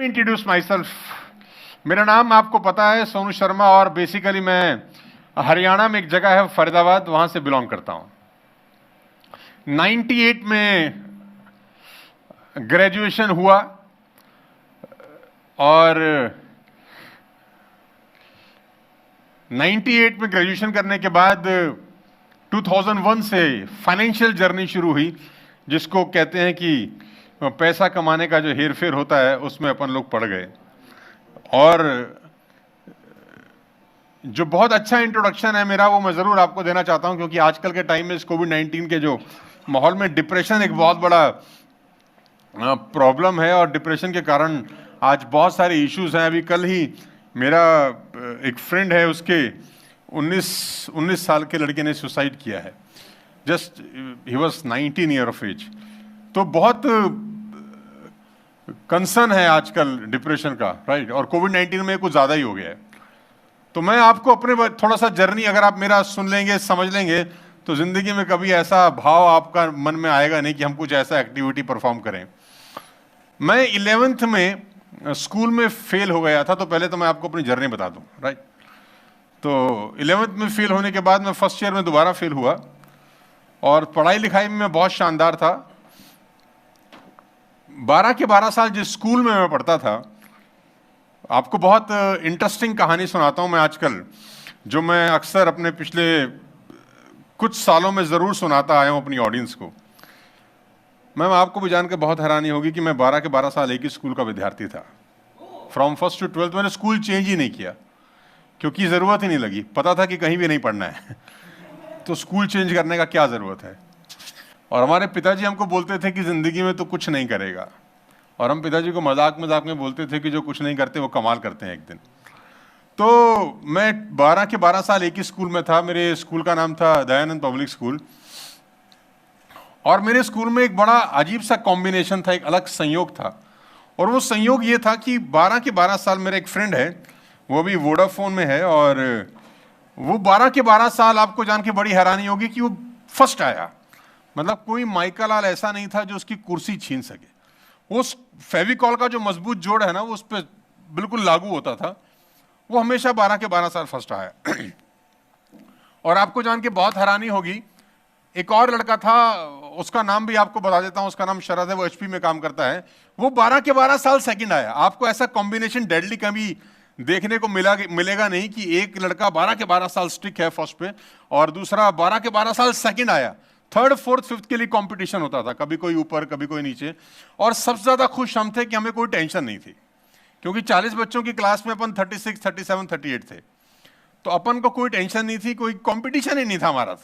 Introduce my self. मेरा नाम आपको पता है, सोनू शर्मा, और बेसिकली मैं हरियाणा में एक जगह है फरीदाबाद, वहां से बिलोंग करता हूं। 98 में ग्रेजुएशन हुआ और 98 में ग्रेजुएशन करने के बाद 2001 से फाइनेंशियल जर्नी शुरू हुई, जिसको कहते हैं कि पैसा कमाने का जो हेरफेर होता है उसमें अपन लोग पड़ गए। और जो बहुत अच्छा इंट्रोडक्शन है मेरा वो मैं ज़रूर आपको देना चाहता हूं, क्योंकि आजकल के टाइम में इस कोविड-19 के जो माहौल में डिप्रेशन एक बहुत बड़ा प्रॉब्लम है, और डिप्रेशन के कारण आज बहुत सारे इश्यूज हैं। अभी कल ही मेरा एक फ्रेंड है, उसके 19 साल के लड़के ने सुसाइड किया है। Just he was 19 year of age. तो बहुत कंसर्न है आजकल डिप्रेशन का, राइट। और कोविड-19 में कुछ ज़्यादा ही हो गया है। तो मैं आपको अपने थोड़ा सा जर्नी, अगर आप मेरा सुन लेंगे, समझ लेंगे, तो ज़िंदगी में कभी ऐसा भाव आपका मन में आएगा नहीं कि हम कुछ ऐसा एक्टिविटी परफॉर्म करें। मैं 11th में स्कूल में फेल हो गया था। तो पहले तो मैं आपको अपनी जर्नी बता दूं, राइट। तो 11th में फेल होने के बाद मैं फर्स्ट ईयर में दोबारा फेल हुआ, और पढ़ाई लिखाई में मैं बहुत शानदार था। 12 के 12 साल जिस स्कूल में मैं पढ़ता था, आपको बहुत इंटरेस्टिंग कहानी सुनाता हूं मैं आजकल, जो मैं अक्सर अपने पिछले कुछ सालों में ज़रूर सुनाता आया हूं अपनी ऑडियंस को। मैम, आपको भी जान के बहुत हैरानी होगी कि मैं 12 के 12 साल एक ही स्कूल का विद्यार्थी था। फ्रॉम फर्स्ट टू 12th मैंने स्कूल चेंज ही नहीं किया, क्योंकि ज़रूरत ही नहीं लगी। पता था कि कहीं भी नहीं पढ़ना है तो स्कूल चेंज करने का क्या ज़रूरत है। और हमारे पिताजी हमको बोलते थे कि ज़िंदगी में तो कुछ नहीं करेगा, और हम पिताजी को मजाक मजाक में बोलते थे कि जो कुछ नहीं करते वो कमाल करते हैं एक दिन। तो मैं 12 के 12 साल एक ही स्कूल में था। मेरे स्कूल का नाम था दयानंद पब्लिक स्कूल, और मेरे स्कूल में एक बड़ा अजीब सा कॉम्बिनेशन था, एक अलग संयोग था। और वो संयोग ये था कि 12 के 12 साल मेरा एक फ्रेंड है, वो भी वोडाफोन में है, और वो 12 के 12 साल, आपको जान के बड़ी हैरानी होगी कि वो फर्स्ट आया। मतलब कोई माइका लाल ऐसा नहीं था जो उसकी कुर्सी छीन सके। उस फेविकॉल का जो मजबूत जोड़ है ना, वो उस पर बिल्कुल लागू होता था। वो हमेशा 12 के 12 साल फर्स्ट आया। और आपको जान के बहुत हैरानी होगी, एक और लड़का था, उसका नाम भी आपको बता देता हूं, उसका नाम शरद है, वो HP में काम करता है। वो 12 के 12 साल सेकंड आया। आपको ऐसा कॉम्बिनेशन डेडली कभी देखने को मिलेगा नहीं कि एक लड़का 12 के 12 साल स्टिक है फर्स्ट पे, और दूसरा 12 के 12 साल सेकंड आया। थर्ड फोर्थ फिफ्थ के लिए कंपटीशन होता था, कभी कोई ऊपर कभी कोई नीचे। और सबसे ज्यादा खुश हम थे कि हमें कोई टेंशन नहीं थी, क्योंकि 40 बच्चों की क्लास में अपन 36, 37, 38 थे। तो अपन को कोई टेंशन नहीं थी, कोई कंपटीशन ही नहीं था हमारा।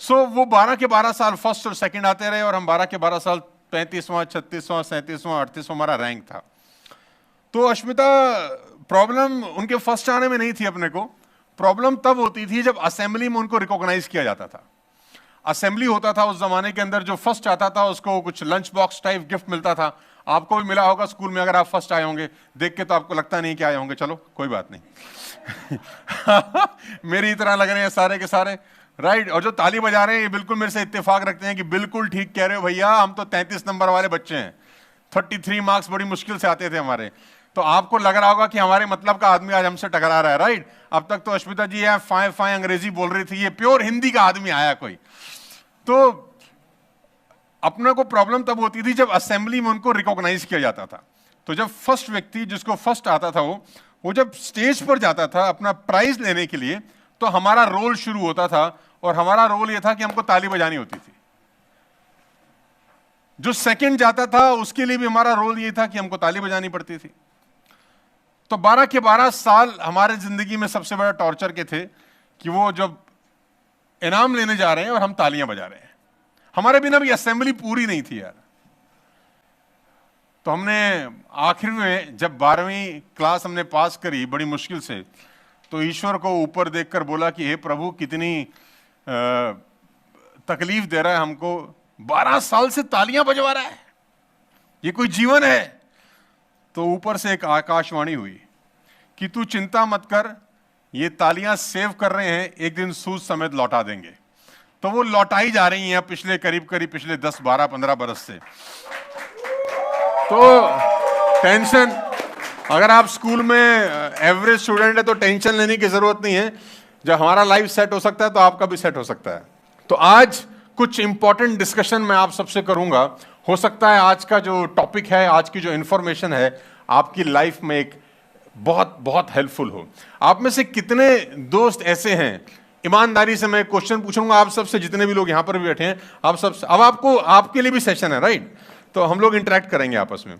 तो वो 12 के 12 साल फर्स्ट और सेकंड आते रहे, और हम 12 के 12 साल 35वां, 36वां, 37वां, 38वां हमारा रैंक था। तो अश्मिता, प्रॉब्लम उनके फर्स्ट आने में नहीं थी। अपने को प्रॉब्लम तब होती थी जब असेंबली में उनको रिकॉग्नाइज किया जाता था। असेंबली होता था उस जमाने के अंदर, जो फर्स्ट आता था उसको कुछ लंच बॉक्स टाइप गिफ्ट मिलता था। आपको भी मिला होगा स्कूल में, अगर आप फर्स्ट आए होंगे। देख के तो आपको लगता नहीं कि आए होंगे, चलो कोई बात नहीं। मेरी तरह लग रहे हैं सारे के सारे, राइट। और जो ताली बजा रहे हैं ये बिल्कुल मेरे से इत्तेफाक रखते हैं कि बिल्कुल ठीक कह रहे हो भैया, हम तो 33 नंबर वाले बच्चे हैं। 33 मार्क्स बड़ी मुश्किल से आते थे हमारे। तो आपको लग रहा होगा कि हमारे मतलब का आदमी आज हमसे टकरा रहा है, राइट। अब तक तो अश्मिता जी है फाय फाय अंग्रेजी बोल रही थी, ये प्योर हिंदी का आदमी आया कोई। तो अपने को प्रॉब्लम तब होती थी जब असेंबली में उनको रिकॉग्नाइज किया जाता था। तो जब फर्स्ट व्यक्ति जिसको फर्स्ट आता था वो जब स्टेज पर जाता था अपना प्राइज लेने के लिए, तो हमारा रोल शुरू होता था। और हमारा रोल यह था कि हमको ताली बजानी होती थी। जो सेकंड जाता था उसके लिए भी हमारा रोल यह था कि हमको ताली बजानी पड़ती थी। तो 12 के 12 साल हमारे जिंदगी में सबसे बड़ा टॉर्चर के थे कि वो जब इनाम लेने जा रहे हैं और हम तालियां बजा रहे हैं। हमारे बिना भी असेंबली पूरी नहीं थी यार। तो हमने आखिर में जब 12वीं क्लास हमने पास करी बड़ी मुश्किल से, तो ईश्वर को ऊपर देखकर बोला कि हे प्रभु, कितनी तकलीफ दे रहा है हमको, 12 साल से तालियां बजवा रहा है, ये कोई जीवन है। तो ऊपर से एक आकाशवाणी हुई कि तू चिंता मत कर, ये तालियां सेव कर रहे हैं, एक दिन सूद समेत लौटा देंगे। तो वो लौटाई जा रही हैं पिछले करीब पिछले 10, 12, 15 बरस से। तो टेंशन, अगर आप स्कूल में एवरेज स्टूडेंट है तो टेंशन लेने की जरूरत नहीं है। जब हमारा लाइफ सेट हो सकता है तो आपका भी सेट हो सकता है। तो आज कुछ इंपॉर्टेंट डिस्कशन मैं आप सबसे करूंगा। हो सकता है आज का जो टॉपिक है, आज की जो इंफॉर्मेशन है, आपकी लाइफ में एक बहुत बहुत हेल्पफुल हो। आप में से कितने दोस्त ऐसे हैं, ईमानदारी से मैं क्वेश्चन पूछूंगा आप सबसे, जितने भी लोग यहां पर भी बैठे हैं, आप सबसे। अब आपको, आपके लिए भी सेशन है, राइट? तो हम लोग इंटरेक्ट करेंगे आपस में।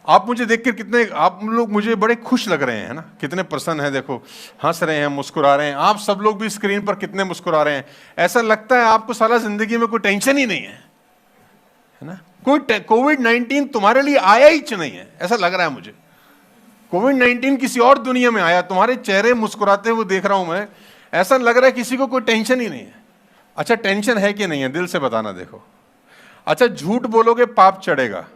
आप मुझे देखकर कितने, आप लोग मुझे बड़े खुश लग रहे हैं ना, कितने प्रसन्न हैं, देखो हंस रहे हैं, मुस्कुरा रहे हैं। आप सब लोग भी स्क्रीन पर कितने मुस्कुरा रहे हैं। ऐसा लगता है आपको साला जिंदगी में कोई टेंशन ही नहीं है ना? कोई कोविड-19 तुम्हारे लिए आया ही नहीं है, ऐसा लग रहा है मुझे। कोविड-19 किसी और दुनिया में आया, तुम्हारे चेहरे मुस्कुराते हुए देख रहा हूं मैं, ऐसा लग रहा है किसी को कोई टेंशन ही नहीं है। अच्छा, टेंशन है कि नहीं है? दिल से बताना। देखो, अच्छा, झूठ बोलोगे पाप चढ़ेगा,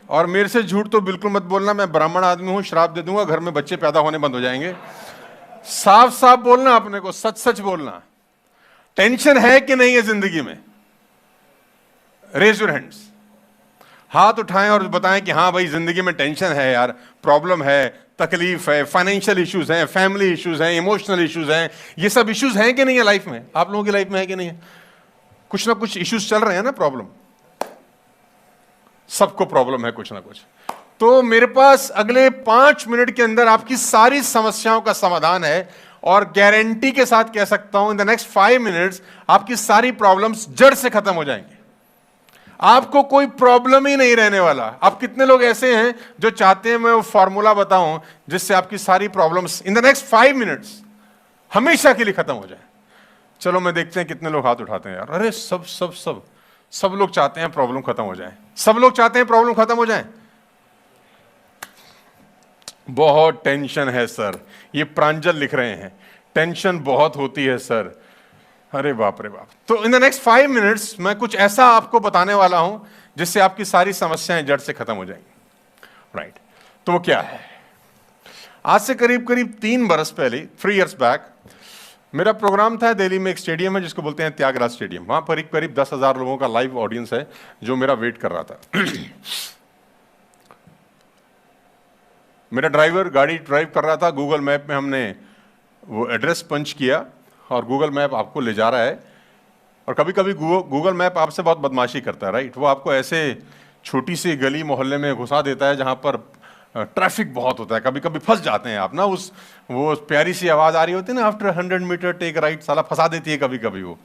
और मेरे से झूठ तो बिल्कुल मत बोलना। मैं ब्राह्मण आदमी हूं, श्राप दे दूंगा, घर में बच्चे पैदा होने बंद हो जाएंगे। साफ साफ बोलना, अपने को सच सच बोलना। टेंशन है कि नहीं है जिंदगी में? रेज योर हैंड्स, हाथ उठाएं और बताएं कि हाँ भाई, जिंदगी में टेंशन है यार, प्रॉब्लम है, तकलीफ है, फाइनेंशियल इश्यूज हैं, फैमिली इश्यूज हैं, इमोशनल इश्यूज हैं। ये सब इश्यूज हैं कि नहीं है लाइफ में? आप लोगों की लाइफ में है कि नहीं है? कुछ ना कुछ इश्यूज चल रहे हैं ना, प्रॉब्लम। सबको प्रॉब्लम है कुछ ना कुछ। तो मेरे पास अगले 5 मिनट के अंदर आपकी सारी समस्याओं का समाधान है, और गारंटी के साथ कह सकता हूं, इन द नेक्स्ट 5 मिनट्स आपकी सारी प्रॉब्लम्स जड़ से खत्म हो जाएंगे। आपको कोई प्रॉब्लम ही नहीं रहने वाला। आप कितने लोग ऐसे हैं जो चाहते हैं मैं वो फॉर्मूला बताऊं जिससे आपकी सारी problems in the next 5 minutes हमेशा के लिए खत्म हो जाए? चलो मैं देखते हैं कितने लोग हाथ उठाते हैं यार। अरे सब सब सब सब लोग चाहते हैं प्रॉब्लम खत्म हो जाए। सब लोग चाहते हैं प्रॉब्लम खत्म हो जाए। बहुत टेंशन है सर, ये प्रांजल लिख रहे हैं, टेंशन बहुत होती है सर। अरे बाप रे बाप। तो इन द नेक्स्ट 5 मिनट्स मैं कुछ ऐसा आपको बताने वाला हूं जिससे आपकी सारी समस्याएं जड़ से खत्म हो जाएंगी, राइट? तो वो क्या है? आज से करीब करीब 3 बरस पहले, 3 इयर्स बैक, मेरा प्रोग्राम था दिल्ली में। एक स्टेडियम है जिसको बोलते हैं त्यागराज स्टेडियम। वहां पर करीब 10,000 लोगों का लाइव ऑडियंस है जो मेरा वेट कर रहा था। मेरा ड्राइवर गाड़ी ड्राइव कर रहा था, गूगल मैप में हमने वो एड्रेस पंच किया और गूगल मैप आपको ले जा रहा है। और कभी कभी गूगल मैप आपसे बहुत बदमाशी करता है, राइट? वो आपको ऐसे छोटी सी गली मोहल्ले में घुसा देता है जहां पर ट्रैफिक बहुत होता है। कभी कभी फंस जाते हैं आप ना, वो प्यारी सी आवाज आ रही होती है ना, आफ्टर 100 मीटर टेक राइट, साला फंसा देती है कभी कभी वो।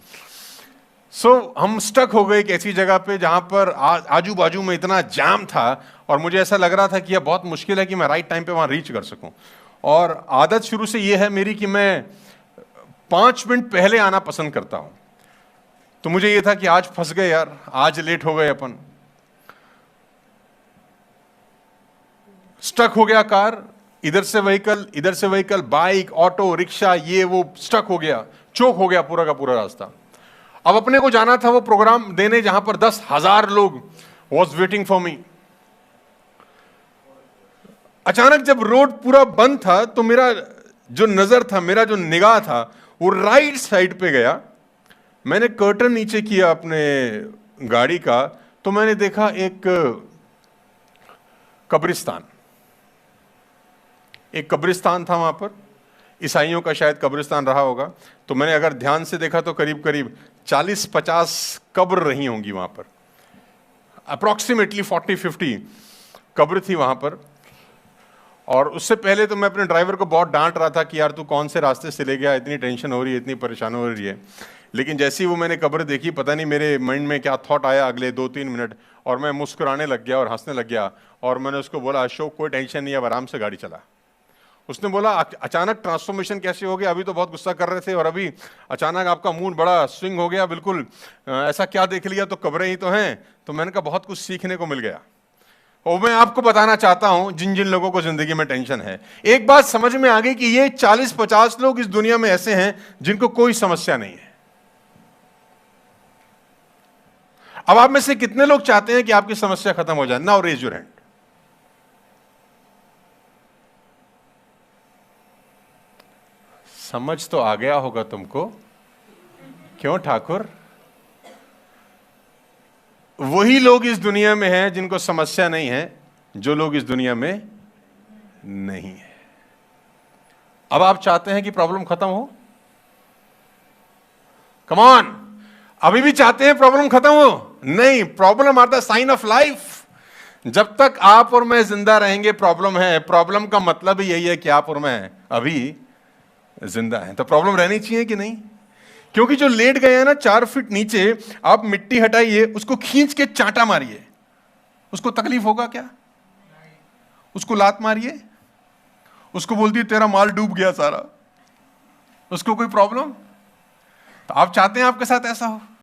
हम स्टक हो गए एक ऐसी जगह पे जहां पर आजू बाजू में इतना जाम था, और मुझे ऐसा लग रहा था कि यह बहुत मुश्किल है कि मैं राइट टाइम पे वहां रीच कर सकूं। और आदत शुरू से यह है मेरी कि मैं 5 मिनट पहले आना पसंद करता हूं। तो मुझे यह था कि आज फंस गए यार, आज लेट हो गए अपन। स्टक हो गया कार, इधर से व्हीकल, बाइक, ऑटो, रिक्शा, ये वो स्टक हो गया, चौक हो गया पूरा का पूरा रास्ता। अब अपने को जाना था वो प्रोग्राम देने जहां पर 10,000 लोग वॉज वेटिंग फॉर मी। अचानक जब रोड पूरा बंद था तो मेरा जो नजर था, मेरा जो निगाह था, वो राइट साइड पे गया। मैंने कर्टन नीचे किया अपने गाड़ी का, तो मैंने देखा एक कब्रिस्तान था वहां पर। ईसाइयों का शायद कब्रिस्तान रहा होगा। तो मैंने अगर ध्यान से देखा तो करीब करीब 40-50 कब्र रही होंगी वहां पर। अप्रॉक्सीमेटली 40-50 कब्र थी वहां पर। और उससे पहले तो मैं अपने ड्राइवर को बहुत डांट रहा था कि यार तू कौन से रास्ते से ले गया, इतनी टेंशन हो रही है, इतनी परेशान हो रही है। लेकिन जैसे ही वो मैंने कब्र देखी, पता नहीं मेरे माइंड में क्या थॉट आया अगले 2-3 मिनट, और मैं मुस्कुराने लग गया और हंसने लग गया। और मैंने उसको बोला, अशोक कोई टेंशन नहीं है, अब आराम से गाड़ी चला। उसने बोला, अचानक ट्रांसफॉर्मेशन कैसे हो गया? अभी तो बहुत गुस्सा कर रहे थे और अभी अचानक आपका मूड बड़ा स्विंग हो गया, बिल्कुल ऐसा क्या देख लिया? तो कब्रें ही तो हैं। तो मैंने कहा बहुत कुछ सीखने को मिल गया। और मैं आपको बताना चाहता हूं, जिन जिन लोगों को जिंदगी में टेंशन है, एक बात समझ में आ गई कि ये 40-50 लोग इस दुनिया में ऐसे हैं जिनको कोई समस्या नहीं है। अब आप में से कितने लोग चाहते हैं कि आपकी समस्या खत्म हो जाए? Now raise your hand. समझ तो आ गया होगा तुमको, क्यों ठाकुर? वही लोग इस दुनिया में हैं जिनको समस्या नहीं है, जो लोग इस दुनिया में नहीं है। अब आप चाहते हैं कि प्रॉब्लम खत्म हो? कम ऑन, अभी भी चाहते हैं प्रॉब्लम खत्म हो? नहीं, problem are the sign of life. जब तक आप और मैं जिंदा रहेंगे प्रॉब्लम है। प्रॉब्लम का मतलब ही यही है कि आप और मैं अभी जिंदा हैं। तो प्रॉब्लम रहनी चाहिए कि नहीं? क्योंकि जो लेट गए हैं ना 4 फीट नीचे, आप मिट्टी हटाइए, उसको खींच के चांटा मारिए, उसको तकलीफ होगा क्या? उसको लात मारिए, उसको बोल दिए तेरा माल डूब गया सारा, उसको कोई प्रॉब्लम? तो आप चाहते हैं आपके साथ ऐसा हो?